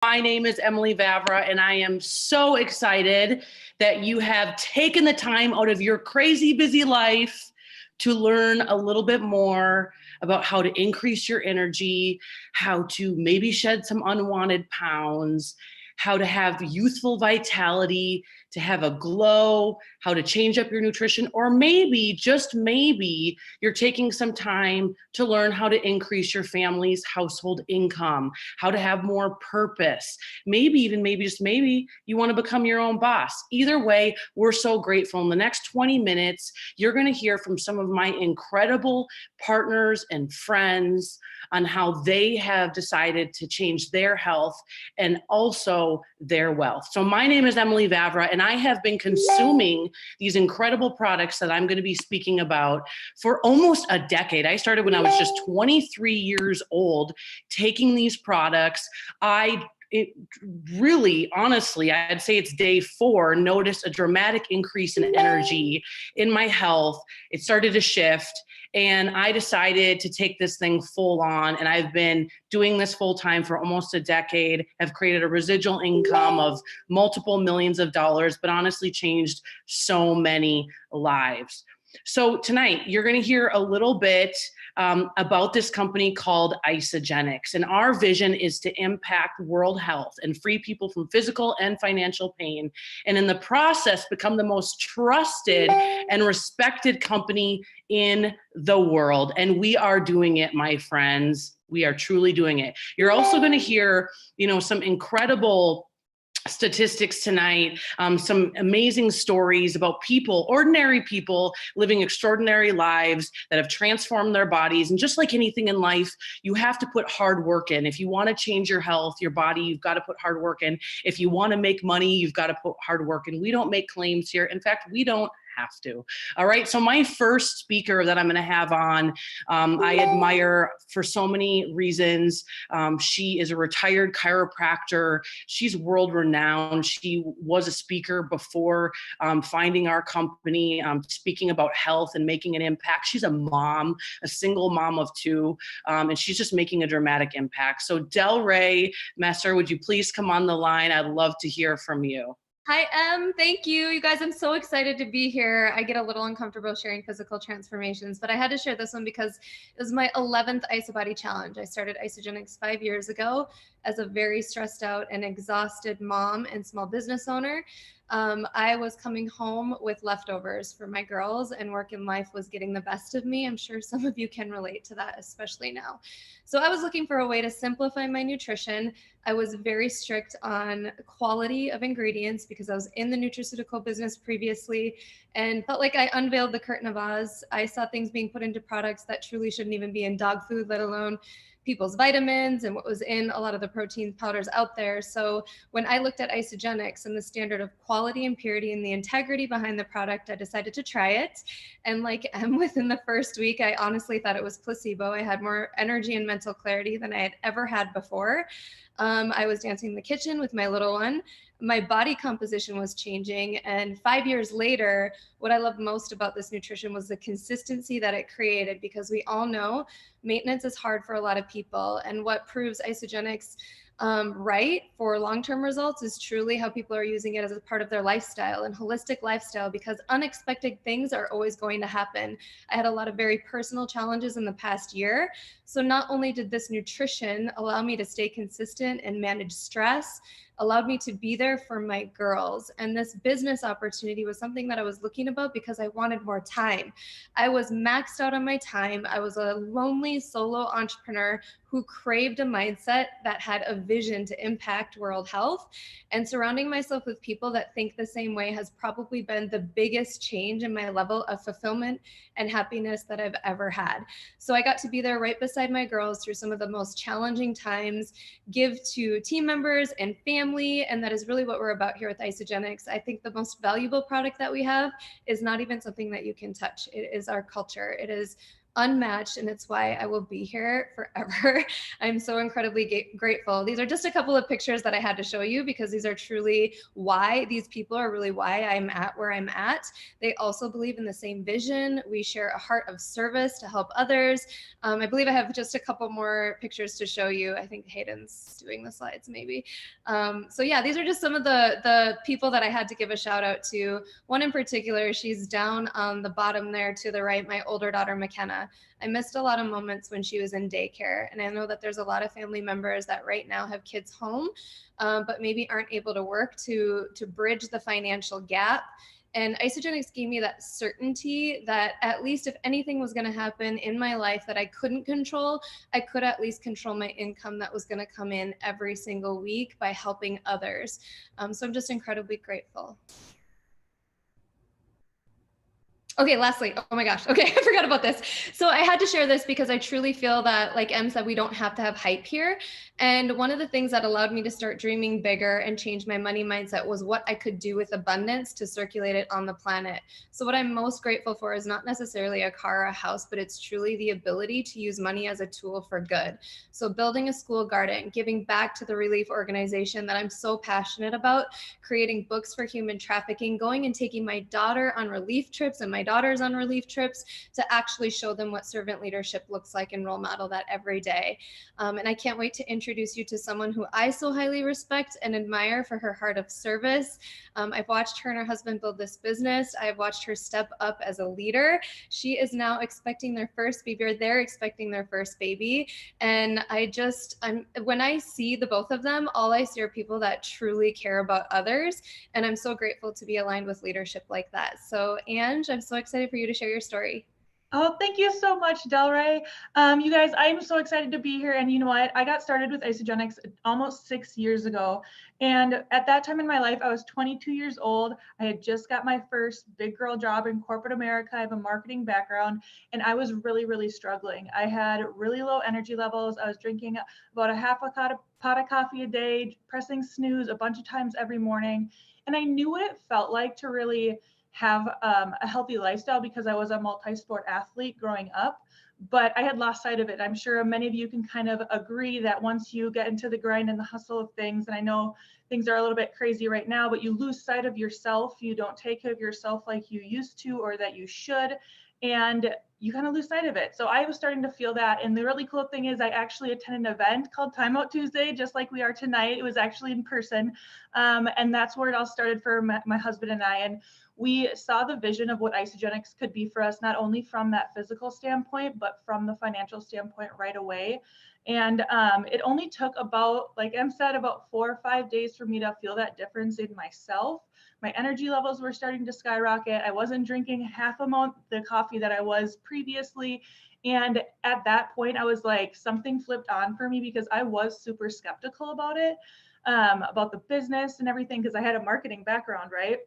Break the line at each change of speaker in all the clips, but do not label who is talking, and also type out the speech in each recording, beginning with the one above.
My name is Emily Vavra, and I am so excited that you have taken the time out of your crazy busy life to learn a little bit more about how to increase your energy, how to maybe shed some unwanted pounds, how to have youthful vitality, to have a glow, how to change up your nutrition, or maybe, just maybe, you're taking some time to learn how to increase your family's household income, how to have more purpose. Maybe even, maybe, just maybe, you want to become your own boss. Either way, we're so grateful. In the next 20 minutes, you're going to hear from some of my incredible partners and friends on how they have decided to change their health and also their wealth. So my name is Emily Vavra, and I have been consuming these incredible products that I'm going to be speaking about for almost a decade. I started when I was just 23 years old taking these products. Really, honestly, I'd say it's day 4, noticed a dramatic increase in energy in my health. It started to shift. And I decided to take this thing full on. And I've been doing this full time for almost a decade. I've created a residual income of multiple millions of dollars, but honestly changed so many lives. So tonight, you're going to hear a little bit about this company called Isagenix. And our vision is to impact world health and free people from physical and financial pain. And in the process, become the most trusted and respected company in the world. And we are doing it, my friends. We are truly doing it. You're also going to hear, some incredible statistics tonight, some amazing stories about people, ordinary people living extraordinary lives that have transformed their bodies. And just like anything in life, you have to put hard work in. If you want to change your health, your body, you've got to put hard work in. If you want to make money, you've got to put hard work in. We don't make claims here. In fact, we don't have to. All right. So my first speaker that I'm going to have on, I admire for so many reasons. She is a retired chiropractor. She's world renowned. She was a speaker before finding our company, speaking about health and making an impact. She's a mom, a single mom of 2, and she's just making a dramatic impact. So Delray Messer, would you please come on the line? I'd love to hear from you.
Hi, Em. Thank you. You guys, I'm so excited to be here. I get a little uncomfortable sharing physical transformations, but I had to share this one because it was my 11th IsoBody challenge. I started Isagenix 5 years ago as a very stressed out and exhausted mom and small business owner. I was coming home with leftovers for my girls, and work and life was getting the best of me. I'm sure some of you can relate to that, especially now. So I was looking for a way to simplify my nutrition. I was very strict on quality of ingredients because I was in the nutraceutical business previously and felt like I unveiled the curtain of Oz. I saw things being put into products that truly shouldn't even be in dog food, let alone people's vitamins and what was in a lot of the protein powders out there. So when I looked at Isagenix and the standard of quality and purity and the integrity behind the product, I decided to try it. And like Em, within the first week, I honestly thought it was placebo. I had more energy and mental clarity than I had ever had before. I was dancing in the kitchen with my little one. My body composition was changing. And 5 years later, what I loved most about this nutrition was the consistency that it created, because we all know maintenance is hard for a lot of people. And what proves Isagenix right for long-term results is truly how people are using it as a part of their lifestyle and holistic lifestyle, because unexpected things are always going to happen. I had a lot of very personal challenges in the past year. So not only did this nutrition allow me to stay consistent and manage stress, allowed me to be there for my girls. And this business opportunity was something that I was looking about because I wanted more time. I was maxed out on my time. I was a lonely solo entrepreneur who craved a mindset that had a vision to impact world health. And surrounding myself with people that think the same way has probably been the biggest change in my level of fulfillment and happiness that I've ever had. So I got to be there right beside my girls through some of the most challenging times, give to team members and family, and that is really what we're about here with Isagenix. I think the most valuable product that we have is not even something that you can touch. It is our culture. It is unmatched, and it's why I will be here forever. I'm so incredibly grateful. These are just a couple of pictures that I had to show you because these are truly why these people are really why I'm at where I'm at. They also believe in the same vision. We share a heart of service to help others. I believe I have just a couple more pictures to show you. I think Hayden's doing the slides maybe. So yeah, these are just some of the people that I had to give a shout out to. One in particular, she's down on the bottom there to the right, my older daughter, McKenna. I missed a lot of moments when she was in daycare. And I know that there's a lot of family members that right now have kids home, but maybe aren't able to work to bridge the financial gap. And Isagenix gave me that certainty that at least if anything was going to happen in my life that I couldn't control, I could at least control my income that was going to come in every single week by helping others. So I'm just incredibly grateful. Okay, lastly, oh my gosh, okay, I forgot about this. So I had to share this because I truly feel that, like Em said, we don't have to have hype here. And one of the things that allowed me to start dreaming bigger and change my money mindset was what I could do with abundance to circulate it on the planet. So what I'm most grateful for is not necessarily a car or a house, but it's truly the ability to use money as a tool for good. So building a school garden, giving back to the relief organization that I'm so passionate about, creating books for human trafficking, going and taking my daughter on relief trips and my daughters on relief trips to actually show them what servant leadership looks like and role model that every day. And I can't wait to introduce you to someone who I so highly respect and admire for her heart of service. I've watched her and her husband build this business. I've watched her step up as a leader. She is now expecting their first baby, or they're expecting their first baby. And when I see the both of them, all I see are people that truly care about others. And I'm so grateful to be aligned with leadership like that. So Ange, I'm so excited for you to share your story.
Oh, thank you so much, Delray. You guys, I'm so excited to be here. And you know what? I got started with Isagenix almost 6 years ago. And at that time in my life, I was 22 years old. I had just got my first big girl job in corporate America. I have a marketing background, and I was really, really struggling. I had really low energy levels. I was drinking about a half a pot of coffee a day, pressing snooze a bunch of times every morning. And I knew what it felt like to really have a healthy lifestyle because I was a multi-sport athlete growing up, but I had lost sight of it. I'm sure many of you can kind of agree that once you get into the grind and the hustle of things, and I know things are a little bit crazy right now, but you lose sight of yourself. You don't take care of yourself like you used to or that you should, and you kind of lose sight of it. So I was starting to feel that. And the really cool thing is I actually attended an event called Time Out Tuesday, just like we are tonight. It was actually in person. And that's where it all started for my husband and I. And we saw the vision of what Isagenix could be for us, not only from that physical standpoint, but from the financial standpoint right away. And it only took about, like Em said, about 4 or 5 days for me to feel that difference in myself. My energy levels were starting to skyrocket. I wasn't drinking half amount the coffee that I was previously. And at that point, I was like, something flipped on for me because I was super skeptical about it, about the business and everything, because I had a marketing background, right?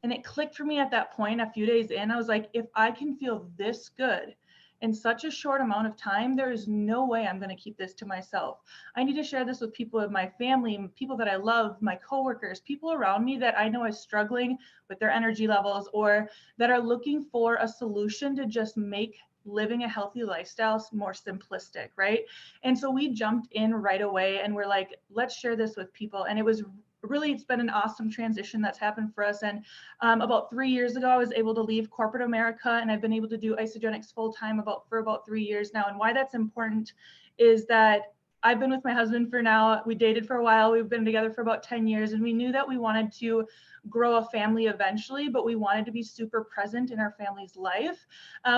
And it clicked for me at that point, a few days in. I was like, if I can feel this good in such a short amount of time, there is no way I'm going to keep this to myself. I need to share this with people in my family, people that I love, my coworkers, people around me that I know are struggling with their energy levels or that are looking for a solution to just make living a healthy lifestyle more simplistic, right? And so we jumped in right away and we're like, let's share this with people. And it's been an awesome transition that's happened for us. And about 3 years ago, I was able to leave corporate America, and I've been able to do Isagenix full time for about 3 years now. And why that's important is that I've been with my husband we dated for a while. We've been together for about 10 years, and we knew that we wanted to grow a family eventually, but we wanted to be super present in our family's life,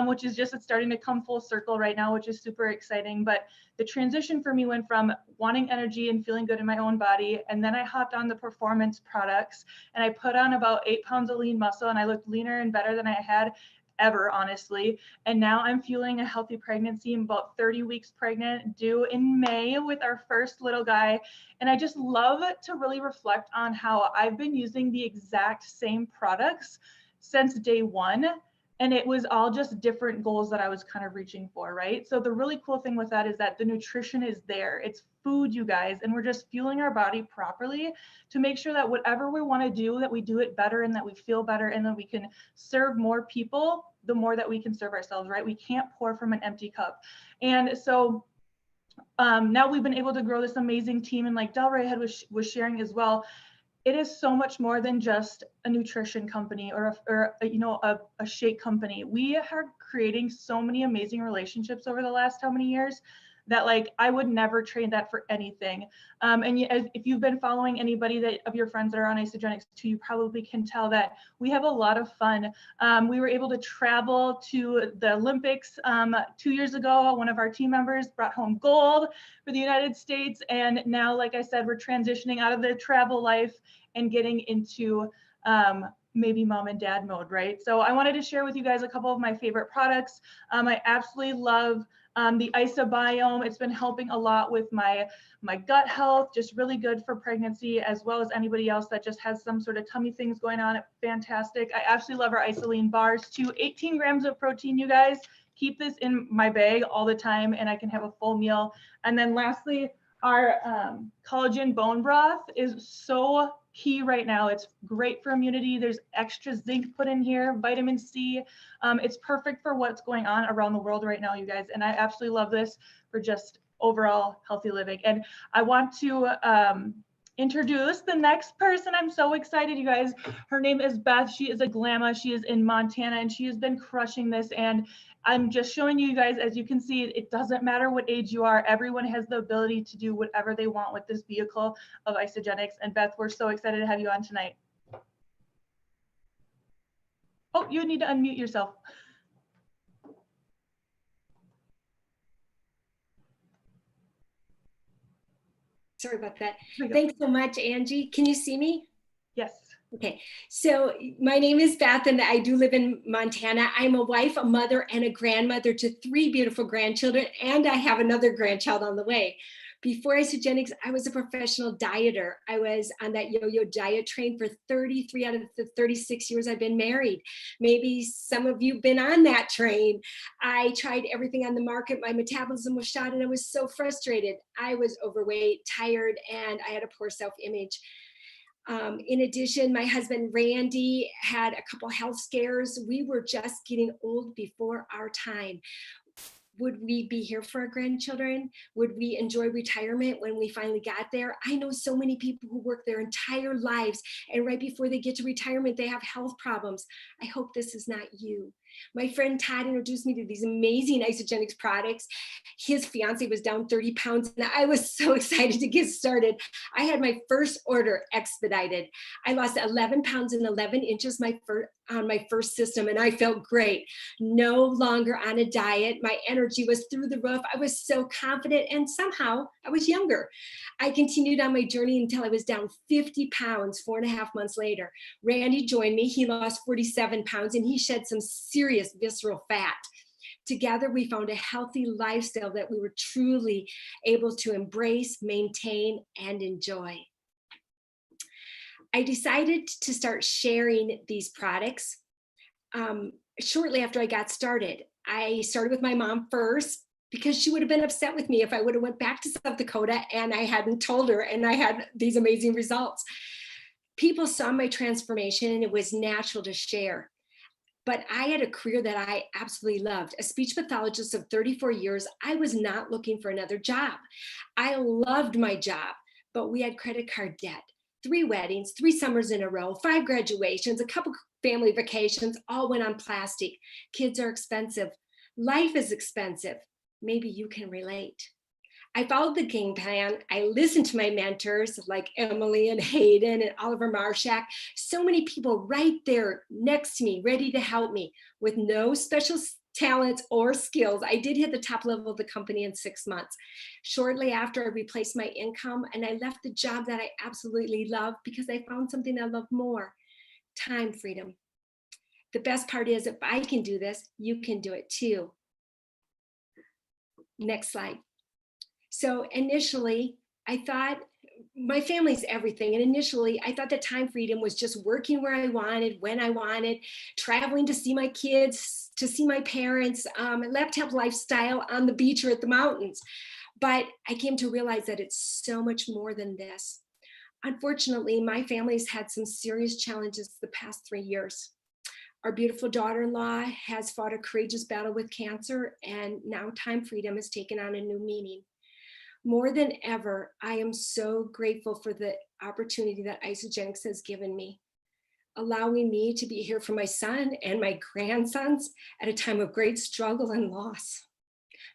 which is it's starting to come full circle right now, which is super exciting. But the transition for me went from wanting energy and feeling good in my own body, and then I hopped on the performance products, and I put on about 8 pounds of lean muscle, and I looked leaner and better than I had ever, honestly. And now I'm fueling a healthy pregnancy. I'm about 30 weeks pregnant, due in May with our first little guy. And I just love to really reflect on how I've been using the exact same products since day one. And it was all just different goals that I was kind of reaching for, right? So the really cool thing with that is that the nutrition is there. It's food, you guys, and we're just fueling our body properly to make sure that whatever we want to do, that we do it better and that we feel better and that we can serve more people, the more that we can serve ourselves, right? We can't pour from an empty cup. And so now we've been able to grow this amazing team, and like Delray was sharing as well, it is so much more than just a nutrition company or a shake company. We are creating so many amazing relationships over the last how many years that like I would never trade that for anything. And if you've been following anybody of your friends that are on Isagenix too, you probably can tell that we have a lot of fun. We were able to travel to the Olympics 2 years ago. One of our team members brought home gold for the United States. And now, like I said, we're transitioning out of the travel life and getting into maybe mom and dad mode, right? So I wanted to share with you guys a couple of my favorite products. I absolutely love the Isabiome. It's been helping a lot with my gut health, just really good for pregnancy, as well as anybody else that just has some sort of tummy things going on. Fantastic. I absolutely love our Isoline bars too. 18 grams of protein, you guys. Keep this in my bag all the time and I can have a full meal. And then lastly, our collagen bone broth is so key right now. It's great for immunity. There's extra zinc put in here, vitamin C. It's perfect for what's going on around the world right now, you guys. And I absolutely love this for just overall healthy living. And I want to introduce the next person. I'm so excited, you guys. Her name is Beth. She is a Glamma. She is in Montana and she has been crushing this. And I'm just showing you guys, as you can see, it doesn't matter what age you are. Everyone has the ability to do whatever they want with this vehicle of Isagenix. And Beth, we're so excited to have you on tonight. Oh, you need to unmute yourself.
Sorry about that. Thanks so much, Angie. Can you see me?
Yes.
Okay, so my name is Beth and I do live in Montana. I'm a wife, a mother, and a grandmother to 3 beautiful grandchildren, and I have another grandchild on the way. Before Isagenix, I was a professional dieter. I was on that yo-yo diet train for 33 out of the 36 years I've been married. Maybe some of you have been on that train. I tried everything on the market. My metabolism was shot and I was so frustrated. I was overweight, tired, and I had a poor self-image. In addition, my husband, Randy, had a couple health scares. We were just getting old before our time. Would we be here for our grandchildren? Would we enjoy retirement when we finally got there? I know so many people who work their entire lives and right before they get to retirement, they have health problems. I hope this is not you. My friend Todd introduced me to these amazing Isagenix products. His fiance was down 30 pounds and I was so excited to get started. I had my first order expedited. I lost 11 pounds and 11 inches on my first system and I felt great. No longer on a diet. My energy was through the roof. I was so confident and somehow I was younger. I continued on my journey until I was down 50 pounds 4.5 months later. Randy joined me. He lost 47 pounds and he shed some serious visceral fat. Together, we found a healthy lifestyle that we were truly able to embrace, maintain, and enjoy. I decided to start sharing these products shortly after I got started. I started with my mom first because she would have been upset with me if I would have went back to South Dakota and I hadn't told her and I had these amazing results. People saw my transformation and it was natural to share. But I had a career that I absolutely loved. A speech pathologist of 34 years, I was not looking for another job. I loved my job, but we had credit card debt. 3 weddings, 3 summers in a row, 5 graduations, a couple family vacations, all went on plastic. Kids are expensive. Life is expensive. Maybe you can relate. I followed the game plan. I listened to my mentors like Emily and Hayden and Oliver Marshak. So many people right there next to me, ready to help me with no special talents or skills. I did hit the top level of the company in 6 months. Shortly after, I replaced my income and I left the job that I absolutely loved because I found something I love more: time freedom. The best part is if I can do this, you can do it too. Next slide. So initially, I thought my family's everything. And initially, I thought that time freedom was just working where I wanted, when I wanted, traveling to see my kids, to see my parents, laptop lifestyle on the beach or at the mountains. But I came to realize that it's so much more than this. Unfortunately, my family's had some serious challenges the past 3 years. Our beautiful daughter-in-law has fought a courageous battle with cancer, and now time freedom has taken on a new meaning. More than ever, I am so grateful for the opportunity that Isagenix has given me, allowing me to be here for my son and my grandsons at a time of great struggle and loss.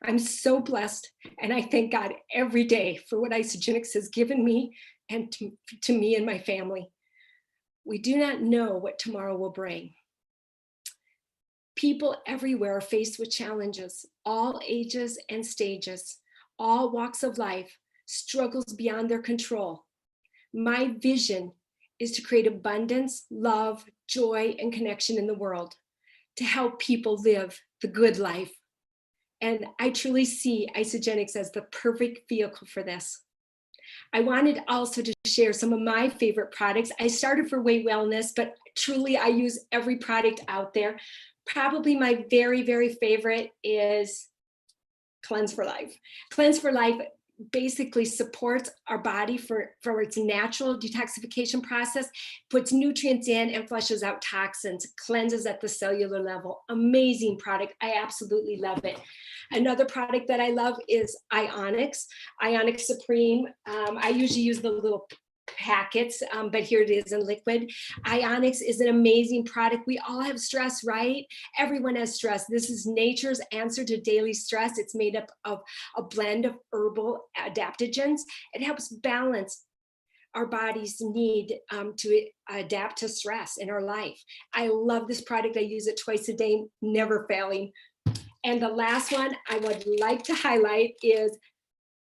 I'm so blessed, and I thank God every day for what Isagenix has given me and to me and my family. We do not know what tomorrow will bring. People everywhere are faced with challenges, all ages and stages, all walks of life, struggles beyond their control. My vision is to create abundance, love, joy, and connection in the world, to help people live the good life. And I truly see Isagenix as the perfect vehicle for this. I wanted also to share some of my favorite products. I started for weight wellness, but truly I use every product out there. Probably my very, very favorite is Cleanse for Life. Cleanse for Life basically supports our body for its natural detoxification process, puts nutrients in and flushes out toxins, cleanses at the cellular level. Amazing product. I absolutely love it. Another product that I love is Ionix, Ionix Supreme. I usually use the little packets, but here it is in liquid. Ionix is an amazing product. We all have stress, right? Everyone has stress. This is nature's answer to daily stress. It's made up of a blend of herbal adaptogens. It helps balance our body's need to adapt to stress in our life. I love this product. I use it twice a day, never failing. And the last one I would like to highlight is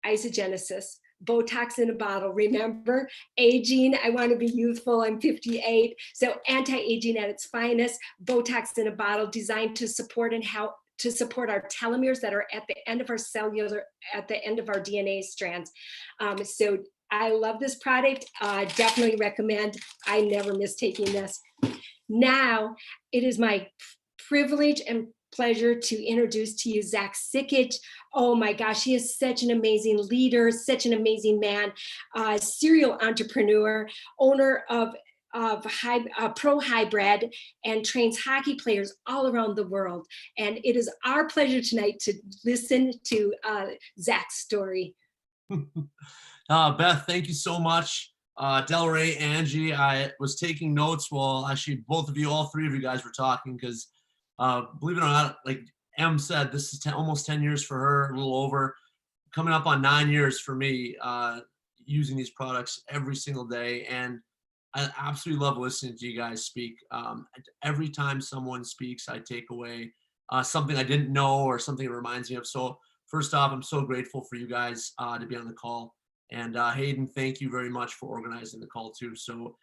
Isagenesis. Botox in a bottle. Remember, aging, I want to be youthful, I'm 58. So anti-aging at its finest, Botox in a bottle designed to support and help to support our telomeres that are at the end of our cellular, at the end of our DNA strands. So I love this product. Definitely recommend. I never miss taking this. Now, it is my privilege and pleasure to introduce to you Zach Sikic. Oh my gosh, he is such an amazing leader, such an amazing man, serial entrepreneur, owner of Pro Hybrid, and trains hockey players all around the world. And it is our pleasure tonight to listen to Zach's story.
Beth, thank you so much. Delray, Angie, I was taking notes while actually both of you, all three of you guys were talking, because believe it or not, like Em said, this is almost 10 years for her, a little over, coming up on 9 years for me, using these products every single day. And I absolutely love listening to you guys speak. Every time someone speaks, I take away something I didn't know or something it reminds me of. So first off, I'm so grateful for you guys to be on the call. And Hayden, thank you very much for organizing the call too. So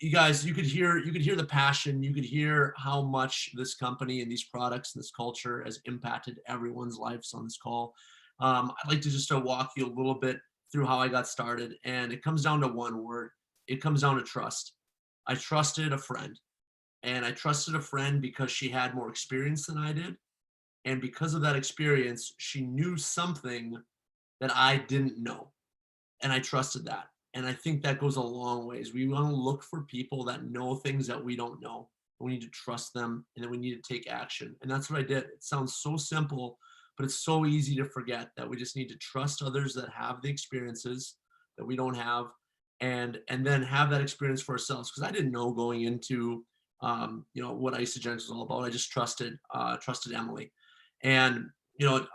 you guys, you could hear the passion, you could hear how much this company and these products and this culture has impacted everyone's lives on this call. I'd like to just walk you a little bit through how I got started, and it comes down to one word. It comes down to trust. I trusted a friend, and I trusted a friend because she had more experience than I did, and because of that experience, she knew something that I didn't know, and I trusted that. And I think that goes a long ways. We want to look for people that know things that we don't know. We need to trust them, and then we need to take action. And that's what I did. It sounds so simple, but it's so easy to forget that we just need to trust others that have the experiences that we don't have, and then have that experience for ourselves. Because I didn't know going into what Isagenix was all about. I just trusted Emily. And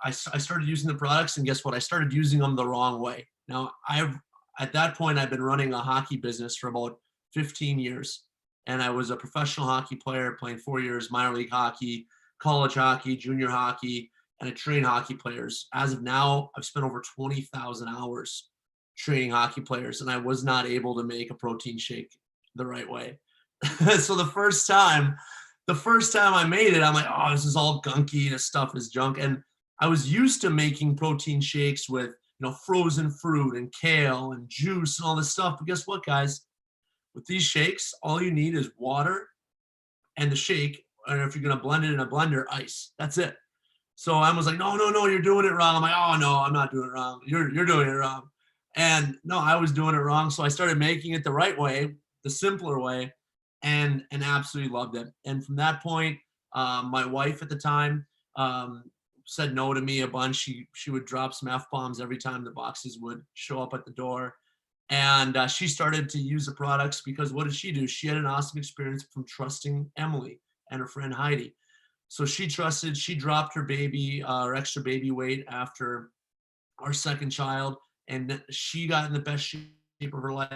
I started using the products, and guess what? I started using them the wrong way. Now, at that point, I've been running a hockey business for about 15 years. And I was a professional hockey player, playing 4 years, minor league hockey, college hockey, junior hockey, and I train hockey players. As of now, I've spent over 20,000 hours training hockey players, and I was not able to make a protein shake the right way. So the first time I made it, I'm like, oh, this is all gunky, this stuff is junk. And I was used to making protein shakes with frozen fruit and kale and juice and all this stuff. But guess what, guys? With these shakes, all you need is water and the shake. And if you're going to blend it in a blender, ice. That's it. So Em was like, no, you're doing it wrong. I'm like, oh no, I'm not doing it wrong. You're doing it wrong. And no, I was doing it wrong. So I started making it the right way, the simpler way, and absolutely loved it. And from that point, my wife at the time said no to me a bunch. She would drop some F-bombs every time the boxes would show up at the door. And she started to use the products because what did she do? She had an awesome experience from trusting Emily and her friend Heidi. So she dropped her baby, her extra baby weight after our second child, and she got in the best shape of her life,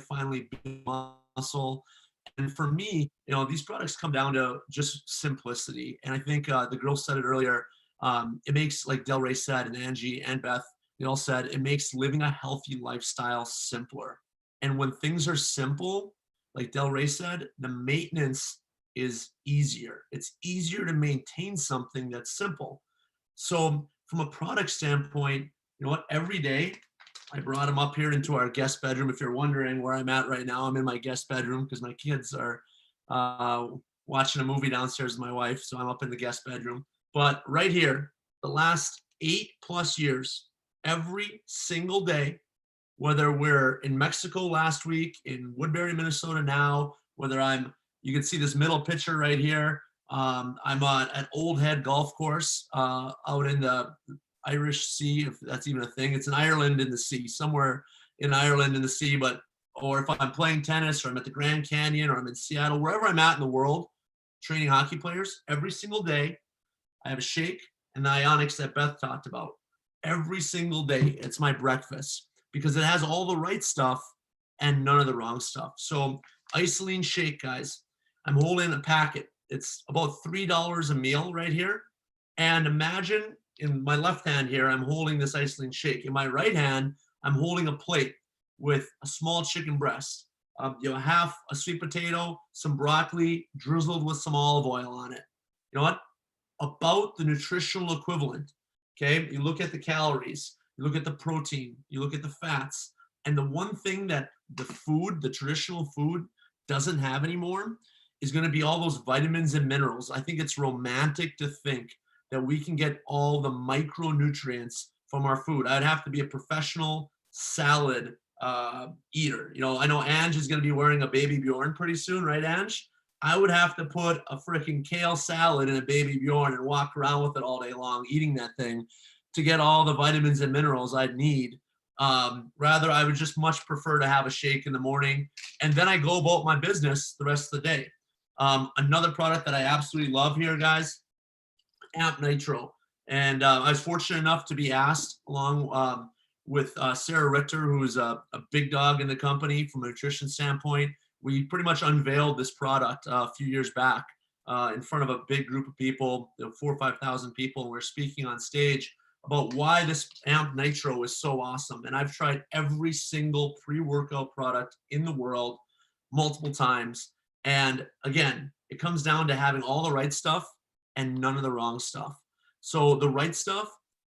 finally built muscle. And for me, these products come down to just simplicity. And I think the girls said it earlier, it makes, like Del Rey said, and Angie and Beth, they all said, it makes living a healthy lifestyle simpler. And when things are simple, like Del Rey said, the maintenance is easier. It's easier to maintain something that's simple. So from a product standpoint, you know what, every day I brought them up here into our guest bedroom. If you're wondering where I'm at right now, I'm in my guest bedroom because my kids are watching a movie downstairs with my wife. So I'm up in the guest bedroom. But right here, the last 8+ years, every single day, whether we're in Mexico last week, in Woodbury, Minnesota now, whether you can see this middle picture right here. I'm at Old Head Golf Course out in the Irish Sea, if that's even a thing. It's in Ireland in the sea, somewhere in Ireland in the sea. Or if I'm playing tennis, or I'm at the Grand Canyon, or I'm in Seattle, wherever I'm at in the world, training hockey players, every single day, I have a shake and the Isagenix that Beth talked about. Every single day, it's my breakfast because it has all the right stuff and none of the wrong stuff. So Isagenix shake, guys. I'm holding a packet. It's about $3 a meal right here. And imagine in my left hand here, I'm holding this Isagenix shake. In my right hand, I'm holding a plate with a small chicken breast, half a sweet potato, some broccoli, drizzled with some olive oil on it. You know what? About the nutritional equivalent. Okay, you look at the calories, you look at the protein, you look at the fats, and the one thing that the traditional food doesn't have anymore is going to be all those vitamins and minerals. I think it's romantic to think that we can get all the micronutrients from our food. I'd have to be a professional salad eater. I know Ange is going to be wearing a Baby Bjorn pretty soon, right, Ange? I would have to put a freaking kale salad in a Baby Bjorn and walk around with it all day long, eating that thing to get all the vitamins and minerals I'd need. Rather, I would just much prefer to have a shake in the morning, and then I go about my business the rest of the day. Another product that I absolutely love here, guys, Amp Nitro. And I was fortunate enough to be asked along with Sarah Richter, who is a big dog in the company from a nutrition standpoint. We pretty much unveiled this product a few years back in front of a big group of people, 4,000 or 5,000 people. We're speaking on stage about why this Amp Nitro is so awesome. And I've tried every single pre-workout product in the world multiple times. And again, it comes down to having all the right stuff and none of the wrong stuff. So the right stuff,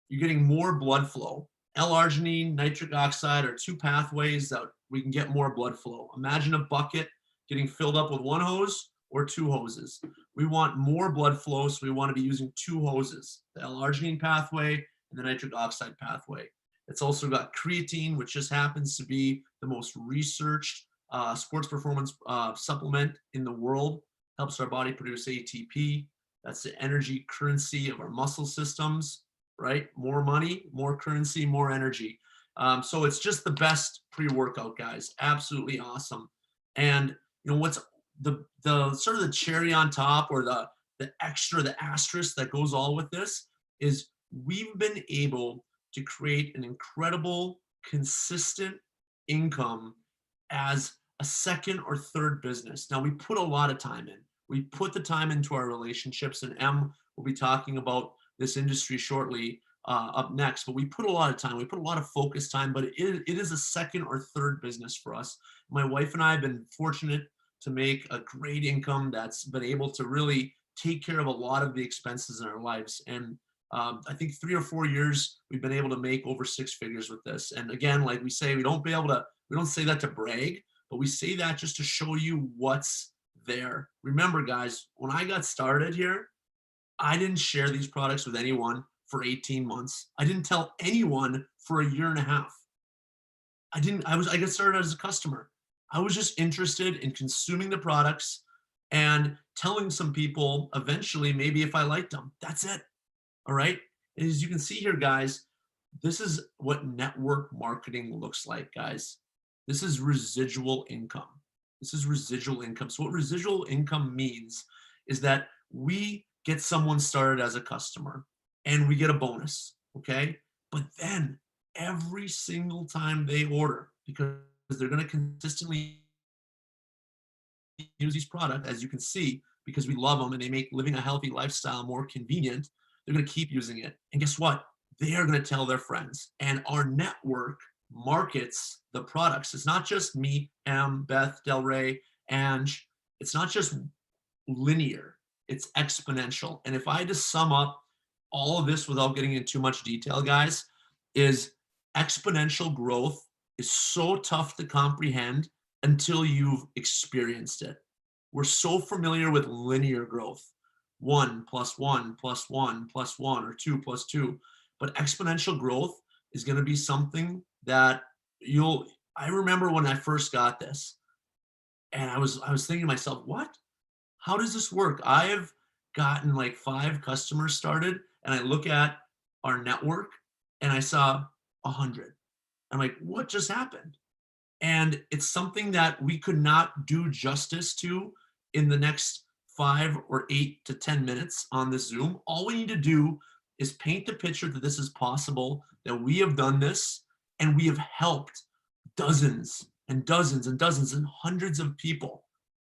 you're getting more blood flow. L-arginine, nitric oxide are two pathways that we can get more blood flow. Imagine a bucket getting filled up with one hose or two hoses. We want more blood flow, so we want to be using two hoses, the L-arginine pathway and the nitric oxide pathway. It's also got creatine, which just happens to be the most researched sports performance supplement in the world. Helps our body produce ATP. That's the energy currency of our muscle systems, right? More money, more currency, more energy. So it's just the best pre-workout, guys. Absolutely awesome. And what's the sort of the cherry on top, or the asterisk that goes all with this, is we've been able to create an incredible, consistent income as a second or third business. Now, we put a lot of time in. We put the time into our relationships, and Em will be talking about this industry shortly up next, but we put a lot of time, we put a lot of focus time, but it is a second or third business for us. My wife and I have been fortunate to make a great income that's been able to really take care of a lot of the expenses in our lives. And I think 3 or 4 years, we've been able to make over 6 figures with this. And again, like we say, we don't say that to brag, but we say that just to show you what's there. Remember, guys, when I got started here, I didn't share these products with anyone for 18 months. I didn't tell anyone for a year and a half. I got started as a customer. I was just interested in consuming the products and telling some people eventually, maybe if I liked them. That's it. All right. And as you can see here, guys, this is what network marketing looks like, guys. This is residual income. This is residual income. So what residual income means is that we get someone started as a customer and we get a bonus, okay? But then every single time they order, because they're going to consistently use these products, as you can see, because we love them and they make living a healthy lifestyle more convenient, they're going to keep using it. And guess what? They are going to tell their friends. And our network markets the products. It's not just me, Em, Beth, Delray, Ange. It's not just linear. It's exponential. And if I had to sum up all of this without getting into too much detail, guys, is exponential growth is so tough to comprehend until you've experienced it. We're so familiar with linear growth, 1 + 1 + 1 + 1, or 2 + 2. But exponential growth is going to be something that I remember when I first got this, and I was thinking to myself, what? How does this work? I've gotten like 5 customers started, and I look at our network and I saw 100. I'm like, what just happened? And it's something that we could not do justice to in the next 5 or 8 to 10 minutes on this Zoom. All we need to do is paint the picture that this is possible, that we have done this, and we have helped dozens and dozens and dozens and hundreds of people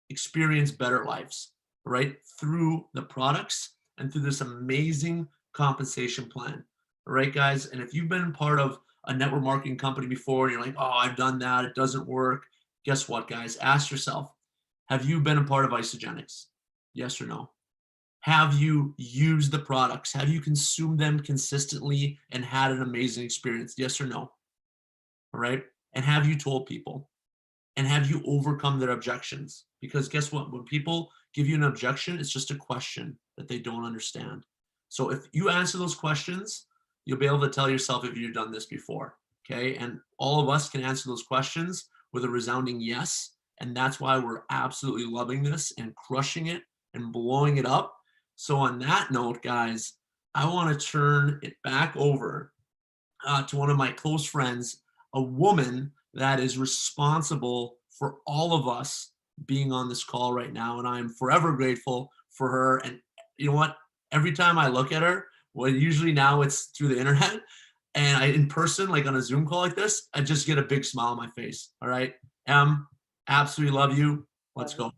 experience better lives, right? Through the products and through this amazing compensation plan. All right, guys? And if you've been part of a network marketing company before and you're like, oh, I've done that, it doesn't work. Guess what, guys? Ask yourself, have you been a part of Isagenix? Yes or no? Have you used the products? Have you consumed them consistently and had an amazing experience? Yes or no? All right. And have you told people? And have you overcome their objections? Because guess what? When people give you an objection, it's just a question that they don't understand. So if you answer those questions, you'll be able to tell yourself if you've done this before. Okay. And all of us can answer those questions with a resounding yes. And that's why we're absolutely loving this and crushing it and blowing it up. So on that note, guys, I want to turn it back over to one of my close friends, a woman that is responsible for all of us being on this call right now. And I'm forever grateful for her. And you know what? Every time I look at her, well, usually now it's through the internet, and in person, like on a Zoom call like this, I just get a big smile on my face. All right. Absolutely love you. Let's go.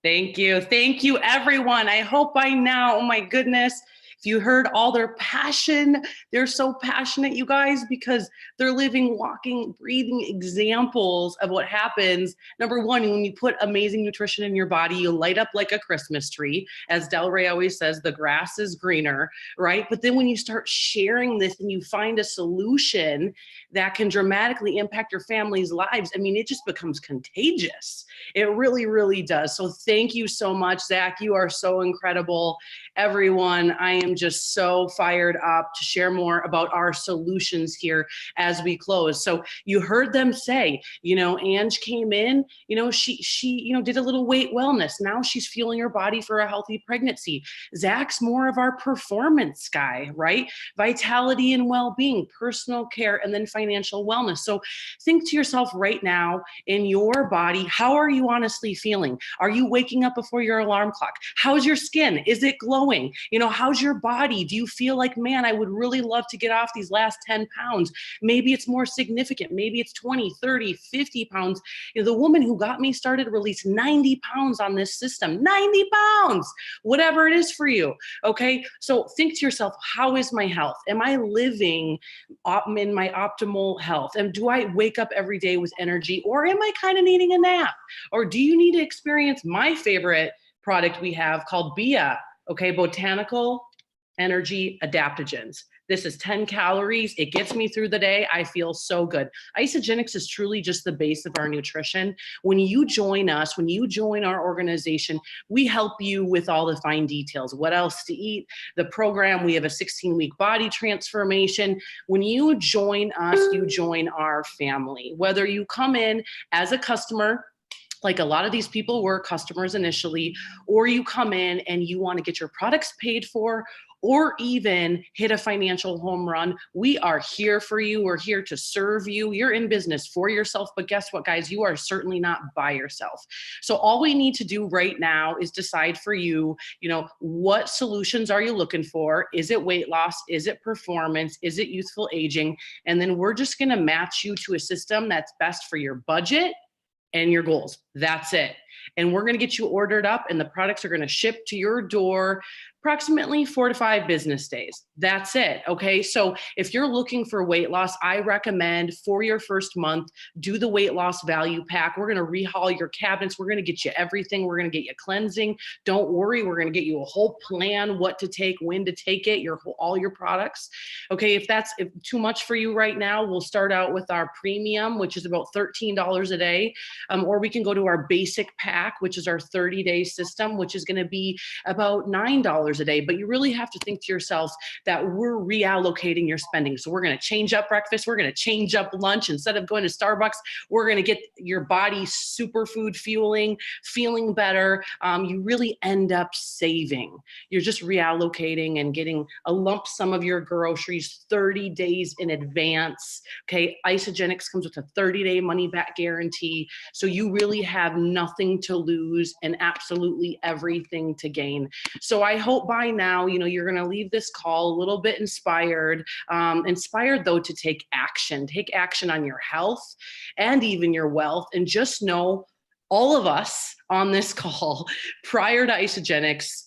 Thank you. Thank you, everyone. I hope by now, oh my goodness, if you heard all their passion, they're so passionate, you guys, because they're living, walking, breathing examples of what happens. Number one, when you put amazing nutrition in your body, you light up like a Christmas tree. As Delray always says, the grass is greener, right? But then when you start sharing this and you find a solution that can dramatically impact your family's lives, I mean, it just becomes contagious. It really, really does. So thank you so much, Zach. You are so incredible. Everyone, I am just so fired up to share more about our solutions here as we close. So you heard them say, Ange came in, she did a little weight wellness. Now she's fueling her body for a healthy pregnancy. Zach's more of our performance guy, right? Vitality and well-being, personal care, and then financial wellness. So think to yourself right now in your body, how are you honestly feeling? Are you waking up before your alarm clock? How's your skin? Is it glowing? How's your body? Do you feel like, man, I would really love to get off these last 10 pounds? Maybe it's more significant. Maybe it's 20, 30, 50 pounds. The woman who got me started released 90 pounds on this system, 90 pounds, whatever it is for you. Okay. So think to yourself, how is my health? Am I living in my optimal health? And do I wake up every day with energy, or am I kind of needing a nap? Or do you need to experience my favorite product we have called BIA? Okay, botanical energy adaptogens. This is 10 calories. It gets me through the day. I feel so good. Isagenix is truly just the base of our nutrition. When you join us, when you join our organization, we help you with all the fine details, what else to eat, the program. We have a 16-week body transformation. When you join us, you join our family. Whether you come in as a customer, like a lot of these people were customers initially, or you come in and you want to get your products paid for, or even hit a financial home run, we are here for you. We're here to serve you. You're in business for yourself, but guess what, guys? You are certainly not by yourself. So all we need to do right now is decide for you, what solutions are you looking for? Is it weight loss? Is it performance? Is it youthful aging? And then we're just going to match you to a system that's best for your budget and your goals. That's it. And we're going to get you ordered up, and the products are going to ship to your door approximately 4 to 5 business days. That's it. Okay. So if you're looking for weight loss, I recommend for your first month, do the weight loss value pack. We're going to rehaul your cabinets. We're going to get you everything. We're going to get you cleansing. Don't worry. We're going to get you a whole plan, what to take, when to take it, all your products. Okay. If too much for you right now, we'll start out with our premium, which is about $13 a day. Or we can go to our basic pack, which is our 30-day system, which is going to be about $9 a day. But you really have to think to yourself that we're reallocating your spending. So we're going to change up breakfast. We're going to change up lunch. Instead of going to Starbucks, we're going to get your body superfood fueling, feeling better. You really end up saving. You're just reallocating and getting a lump sum of your groceries 30 days in advance. Okay. Isagenix comes with a 30-day money back guarantee. So you really have nothing to lose and absolutely everything to gain. So I hope by now, you're going to leave this call a little bit inspired though to take action on your health and even your wealth. And just know, all of us on this call prior to Isagenix,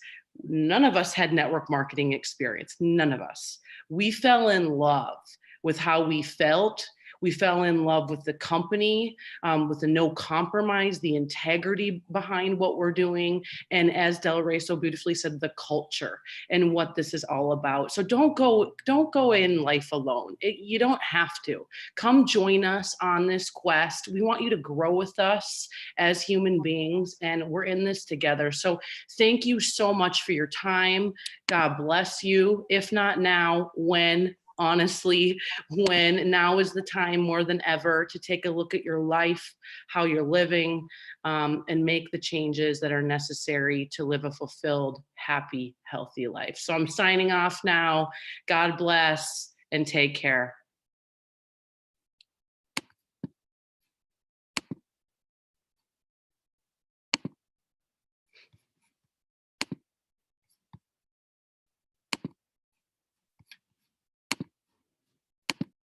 none of us had network marketing experience. None of us. We fell in love with how we felt. We fell in love with the company, with the no compromise, the integrity behind what we're doing. And as Del Rey so beautifully said, the culture and what this is all about. So don't go in life alone. You don't have to. Come join us on this quest. We want you to grow with us as human beings, and we're in this together. So thank you so much for your time. God bless you. If not now, when? Honestly, when now is the time more than ever to take a look at your life, how you're living, and make the changes that are necessary to live a fulfilled, happy, healthy life. So I'm signing off now. God bless and take care.